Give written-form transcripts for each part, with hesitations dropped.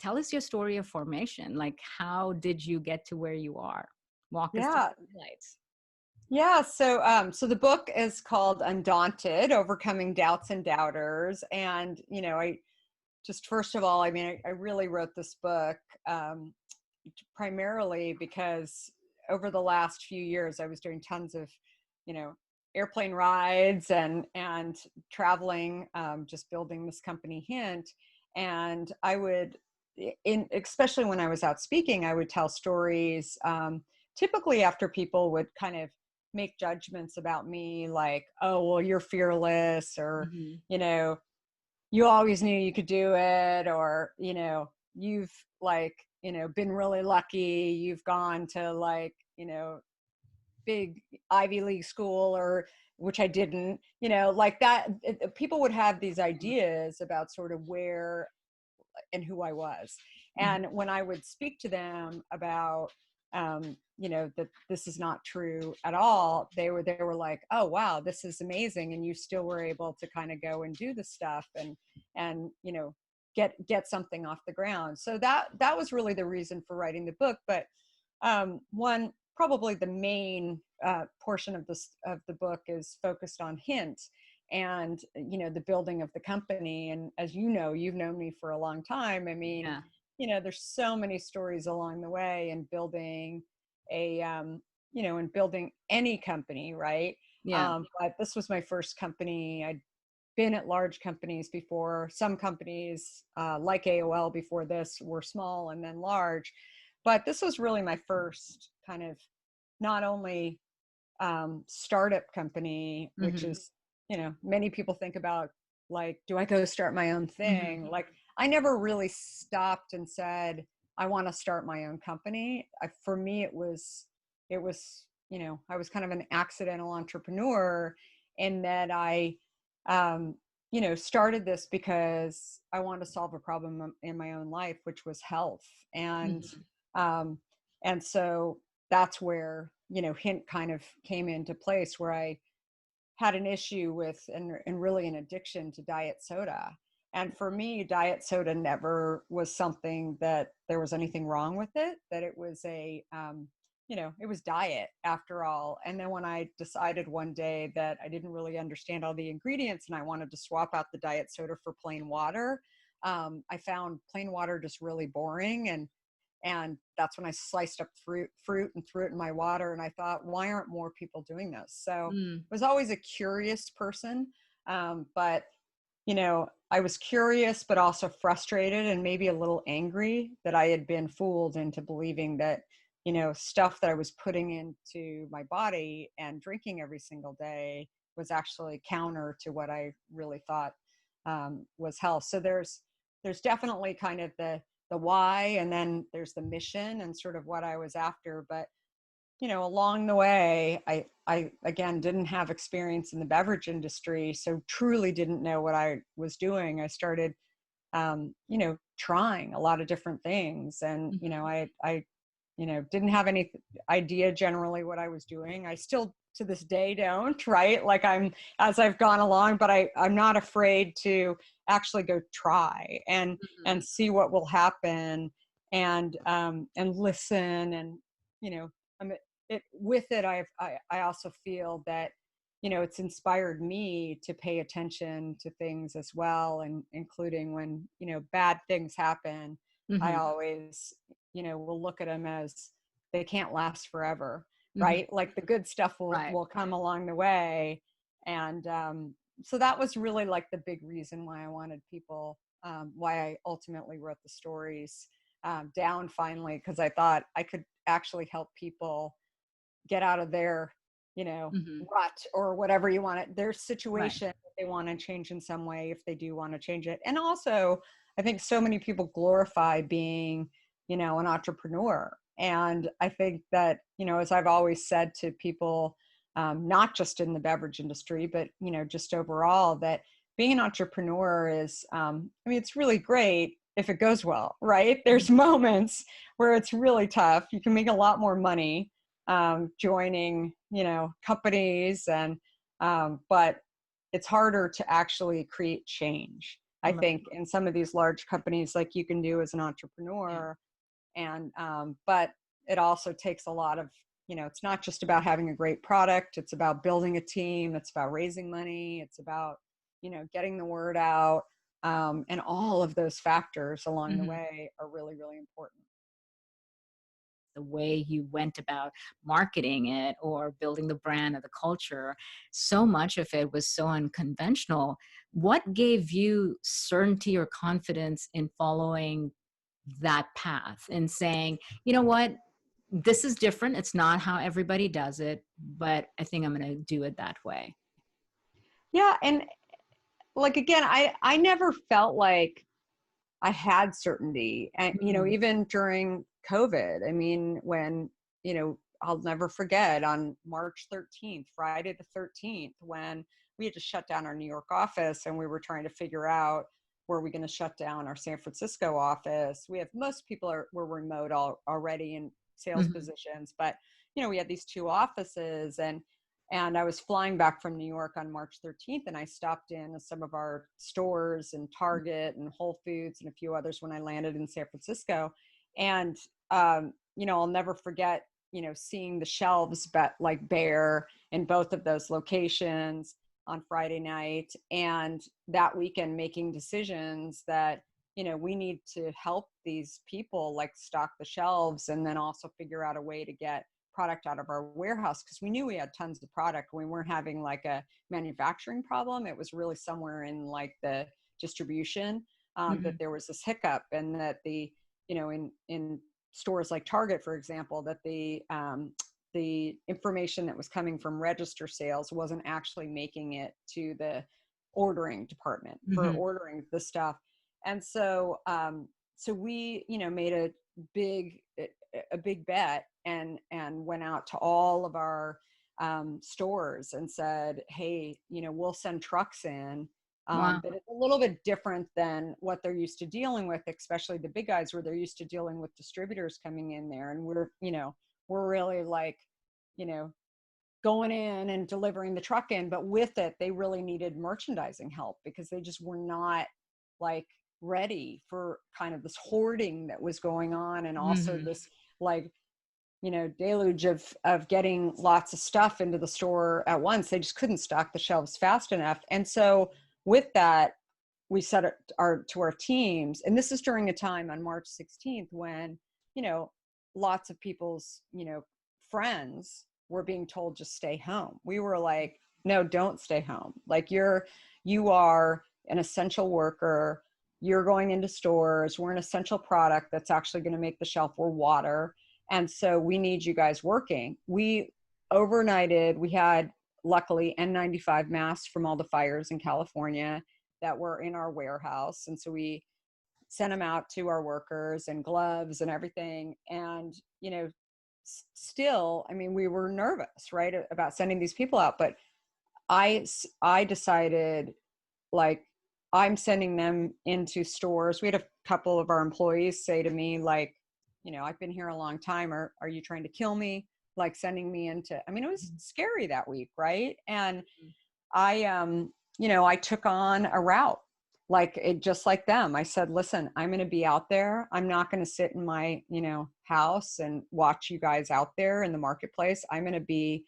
tell us your story of formation. Like, how did you get to where you are? Walk us through Yeah. the highlights. Yeah. So the book is called Undaunted, Overcoming Doubts and Doubters. And, I just, first of all, I mean, I really wrote this book um, primarily because over the last few years, I was doing tons of, you know, airplane rides and traveling, just building this company Hint. And I would, especially when I was out speaking, I would tell stories, typically after people would kind of make judgments about me, like, oh, well, you're fearless, or, Mm-hmm. you know, you always knew you could do it, or, you've like, been really lucky. You've gone to like, big Ivy League school, or which I didn't, like that. People would have these ideas about sort of where and who I was. Mm-hmm. And when I would speak to them about, that this is not true at all, they were like, oh, wow, this is amazing. And you still were able to kind of go and do the stuff and, get something off the ground. So that was really the reason for writing the book. But one, probably the main portion of the book is focused on Hint and the building of the company. And as you've known me for a long time. I mean, Yeah. there's so many stories along the way in building and building any company, right? Yeah. But this was my first company. I'd been at large companies before. Some companies, like AOL before this, were small and then large, but this was really my first kind of, not only startup company, which Mm-hmm. is, many people think about, like, do I go start my own Mm-hmm. thing? Like, I never really stopped and said, I want to start my own company. For me, it was, I was kind of an accidental entrepreneur in that I, started this because I wanted to solve a problem in my own life, which was health. Mm-hmm. Um, and so that's where, Hint kind of came into place, where I had an issue with and really an addiction to diet soda. And for me, diet soda never was something that there was anything wrong with it, that it was it was diet after all. And then when I decided one day that I didn't really understand all the ingredients and I wanted to swap out the diet soda for plain water, I found plain water just really boring. And that's when I sliced up fruit and threw it in my water. And I thought, why aren't more people doing this? So Mm. I was always a curious person. But, I was curious, but also frustrated and maybe a little angry that I had been fooled into believing that, stuff that I was putting into my body and drinking every single day was actually counter to what I really thought was health. So there's definitely kind of the why, and then there's the mission and sort of what I was after. But along the way, I again didn't have experience in the beverage industry, so truly didn't know what I was doing. I started trying a lot of different things, and Mm-hmm. I didn't have any idea generally what I was doing. I still to this day don't, right? Like, as I've gone along, but I'm not afraid to actually go try and see what will happen, and listen. And I'm with it. I also feel that it's inspired me to pay attention to things as well, and including when bad things happen. I Mm-hmm. always will look at them as they can't last forever, Mm-hmm. right? Like, the good stuff will Right. will come along the way. And so that was really like the big reason why I wanted people, why I ultimately wrote the stories down finally, because I thought I could actually help people get out of their Mm-hmm. rut, or whatever you want it, their Right. situation that they want to change in some way, if they do want to change it. And also, I think so many people glorify being an entrepreneur. And I think that, as I've always said to people, not just in the beverage industry, but just overall, that being an entrepreneur is, I mean, it's really great if it goes well, right? There's moments where it's really tough. You can make a lot more money joining, companies, and but it's harder to actually create change. I Right. think, in some of these large companies, like you can do as an Yeah. entrepreneur. And, but it also takes a lot of, it's not just about having a great product. It's about building a team. It's about raising money. It's about, getting the word out. And all of those factors along the Mhm. way are really, really important. The way you went about marketing it or building the brand or the culture, so much of it was so unconventional. What gave you certainty or confidence in following that path and saying, you know what, this is different. It's not how everybody does it, but I think I'm going to do it that way. Yeah. And like, again, I never felt like I had certainty. And, Mm. even during COVID, I mean, when, I'll never forget on March 13th, Friday the 13th, when we had to shut down our New York office and we were trying to figure out, were we going to shut down our San Francisco office? Most people were remote already in sales Mhm. positions, but, we had these two offices, and I was flying back from New York on March 13th, and I stopped in some of our stores and Target and Whole Foods and a few others when I landed in San Francisco. And, I'll never forget, seeing the shelves like bare in both of those locations on Friday night, and that weekend making decisions that, we need to help these people like stock the shelves, and then also figure out a way to get product out of our warehouse, because we knew we had tons of product. We weren't having like a manufacturing problem. It was really somewhere in like the distribution, that Mhm. there was this hiccup, and that in stores like Target, for example, that the information that was coming from register sales wasn't actually making it to the ordering department for Mhm. ordering the stuff. And so we, made big a big bet, and went out to all of our stores and said, hey, we'll send trucks in. Wow. But it's a little bit different than what they're used to dealing with, especially the big guys, where they're used to dealing with distributors coming in there. And we're really like, you know, going in and delivering the truck in. But with it, they really needed merchandising help, because they just were not like ready for kind of this hoarding that was going on. And also Mhm. this like, deluge of getting lots of stuff into the store at once. They just couldn't stock the shelves fast enough. And so with that, we set it to our teams. And this is during a time on March 16th when, lots of people's, friends were being told, just stay home. We were like, no, don't stay home. Like you are an essential worker. You're going into stores. We're an essential product that's actually going to make the shelf. We're water. And so we need you guys working. We overnighted. We had, luckily, N95 masks from all the fires in California that were in our warehouse. And so we sent them out to our workers, and gloves and everything. And, still, I mean, we were nervous, right, about sending these people out. But I decided, like, I'm sending them into stores. We had a couple of our employees say to me, like, I've been here a long time. Are you trying to kill me? Like, sending me into, I mean, it was scary that week. Right. And I, I took on a route, like just like them. I said, listen, I'm going to be out there. I'm not going to sit in my, house and watch you guys out there in the marketplace. I'm going to be,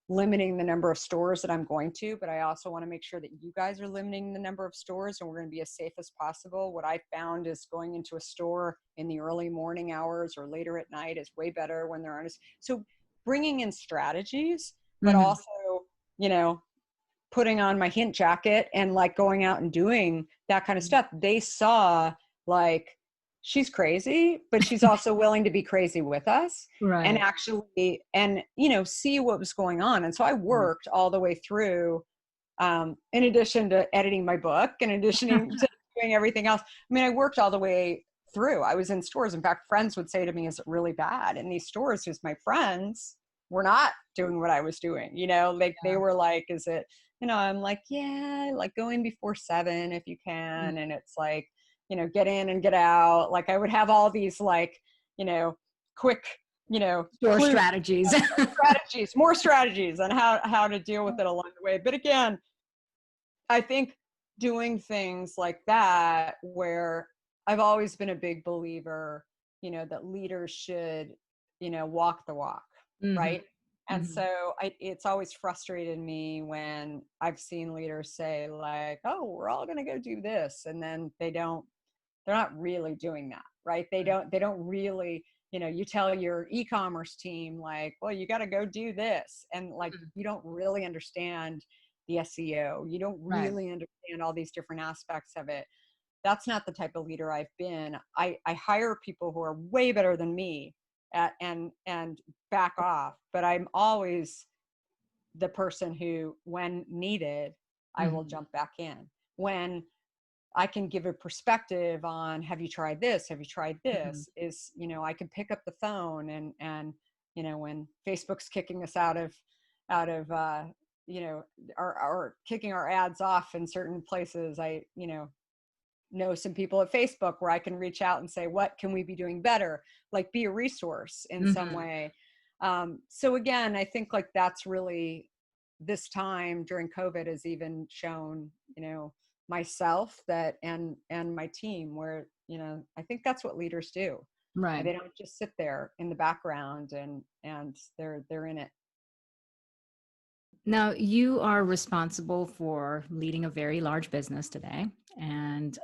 limiting the number of stores that I'm going to, but I also want to make sure that you guys are limiting the number of stores, and we're going to be as safe as possible. What I found is going into a store in the early morning hours or later at night is way better when there aren't. So bringing in strategies, but Mhm. also, you know, putting on my hint jacket and like going out and doing that kind of stuff. They saw, like, she's crazy, but she's also willing to be crazy with us, and Right. actually, and, see what was going on. And so I Right. worked all the way through, in addition to editing my book, in addition to doing everything else. I mean, I worked all the way through. I was in stores. In fact, friends would say to me, is it really bad in these stores? Because my friends were not doing what I was doing, like they were like, is it, I'm like, yeah, like go in before 7 if you Mm. can. And it's like, get in and get out. Like I would have all these like, quick, Store clues, strategies. more strategies on how to deal with it along the way. But again, I think doing things like that, where I've always been a big believer, that leaders should, walk the walk, Hmm. right? And so it's always frustrated me when I've seen leaders say like, oh, we're all going to go do this. And then they're not really doing that, right? They don't really, you tell your e-commerce team like, well, you got to go do this. And like, you don't really understand the SEO. You don't Right. really understand all these different aspects of it. That's not the type of leader I've been. I hire people who are way better than me and back off, but I'm always the person who, when needed, I will Hmm. jump back in. When I can give a perspective on, have you tried this? Have you tried Hmm. this? I can pick up the phone when Facebook's kicking us out of or kicking our ads off in certain places, I know some people at Facebook where I can reach out and say, what can we be doing better? Like, be a resource in some Hmm. way. So again, I think like that's really, this time during COVID has even shown, myself that, and my team, where, I think that's what leaders do. Right. They don't just sit there in the background and they're in it. Now, you are responsible for leading a very large business today, and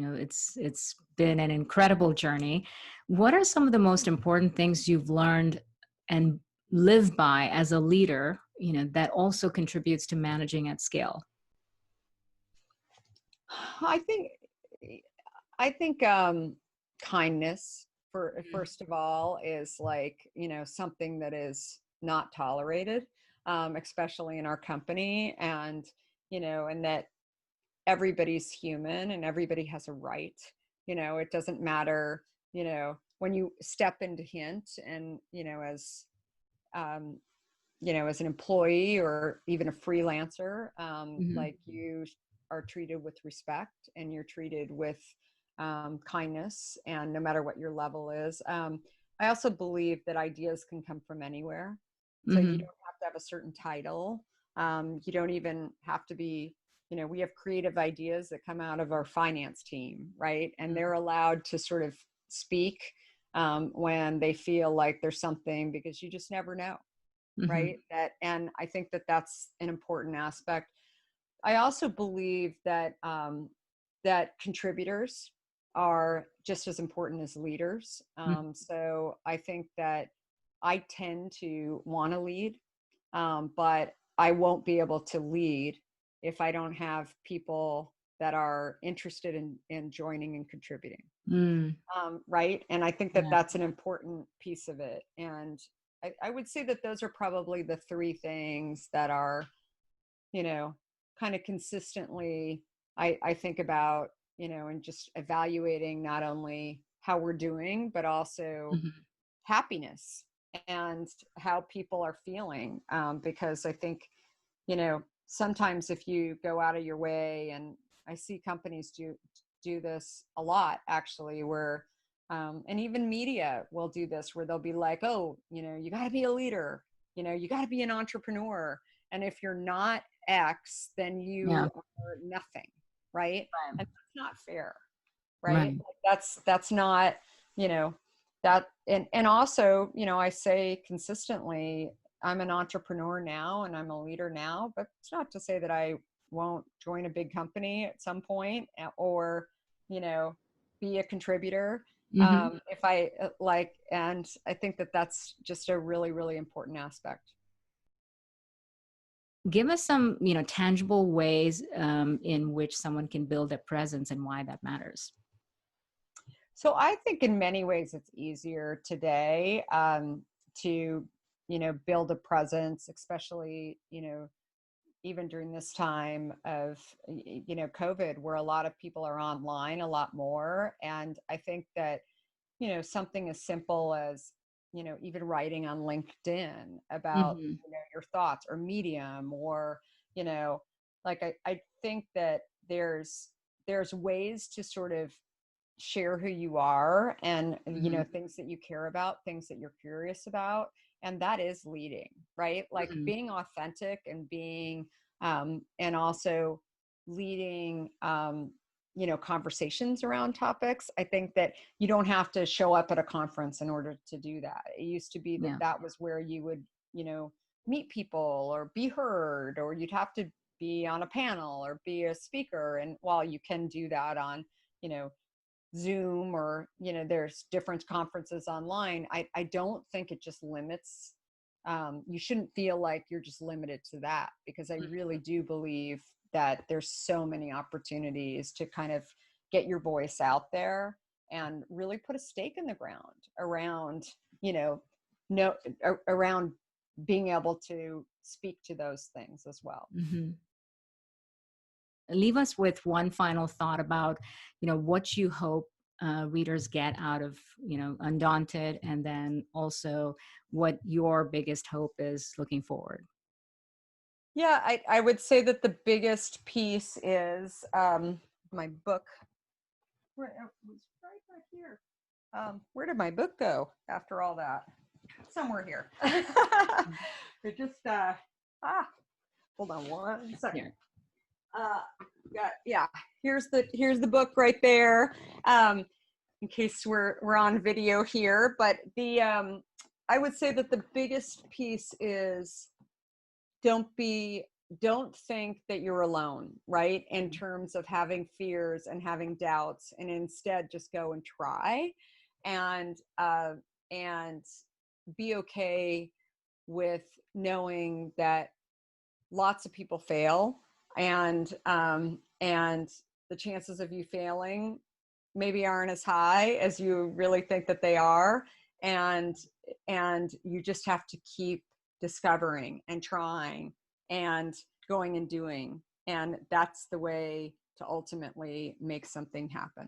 it's been an incredible journey. What are some of the most important things you've learned and live by as a leader? That also contributes to managing at scale. I think kindness, for first of all, is like, something that is not tolerated, especially in our company. And that everybody's human and everybody has a right. It doesn't matter, when you step into Hint, and um, as an employee or even a freelancer, Hmm. like, you are treated with respect and you're treated with kindness, and no matter what your level is. I also believe that ideas can come from anywhere. So you Hmm. don't have to have a certain title. You don't even have to be, we have creative ideas that come out of our finance team, right? And they're allowed to sort of speak when they feel like there's something, because you just never know, Hmm. right? And I think that that's an important aspect. I also believe that that contributors are just as important as leaders. So I think that I tend to want to lead, but I won't be able to lead if I don't have people that are interested in joining and contributing. Mm. Right. And I think that Yeah. that's an important piece of it. And I would say that those are probably the three things that are, you know, kind of consistently, I think about, and just evaluating not only how we're doing, but also Hmm. happiness and how people are feeling. Because I think, sometimes if you go out of your way, and I see companies do this a lot, actually, where and even media will do this, where they'll be like, oh, you got to be a leader, you got to be an entrepreneur, and if you're not X, then Yeah. you are nothing, right? Right. And that's not fair, right? Right. Like, that's not, you know and also, I say consistently, I'm an entrepreneur now and I'm a leader now, but it's not to say that I won't join a big company at some point, or, you know, be a contributor. Hmm. If I like, and I think that that's just a really, really important aspect. Give us some, tangible ways in which someone can build their presence and why that matters. So I think in many ways it's easier today, to, build a presence, especially, even during this time of, COVID, where a lot of people are online a lot more. And I think that, something as simple as, even writing on LinkedIn about, Hmm. your thoughts, or Medium, or, you know, like, I think that there's ways to sort of share who you are, and, Hmm. things that you care about, things that you're curious about. And that is leading, right? Like, Hmm. being authentic and being, and also leading, conversations around topics. I think that you don't have to show up at a conference in order to do that. It used to be that Yeah. that was where you would, meet people or be heard, or you'd have to be on a panel or be a speaker. And while you can do that on, you know, Zoom, or, there's different conferences online, I don't think it just limits. You shouldn't feel like you're just limited to that, because I really do believe that there's so many opportunities to kind of get your voice out there and really put a stake in the ground around, no, around being able to speak to those things as well. Hmm. Leave us with one final thought about, what you hope readers get out of, Undaunted, and then also what your biggest hope is looking forward. Yeah, I would say that the biggest piece is my book. Where it was right back here. Where did my book go after all that? Somewhere here. It just hold on one second. Yeah, here's the book right there. In case we're on video here, but the I would say that the biggest piece is don't think that you're alone, right? In terms of having fears and having doubts, and instead just go and try, and be okay with knowing that lots of people fail, and the chances of you failing maybe aren't as high as you really think that they are, and you just have to keep discovering and trying and going and doing, and that's the way to ultimately make something happen.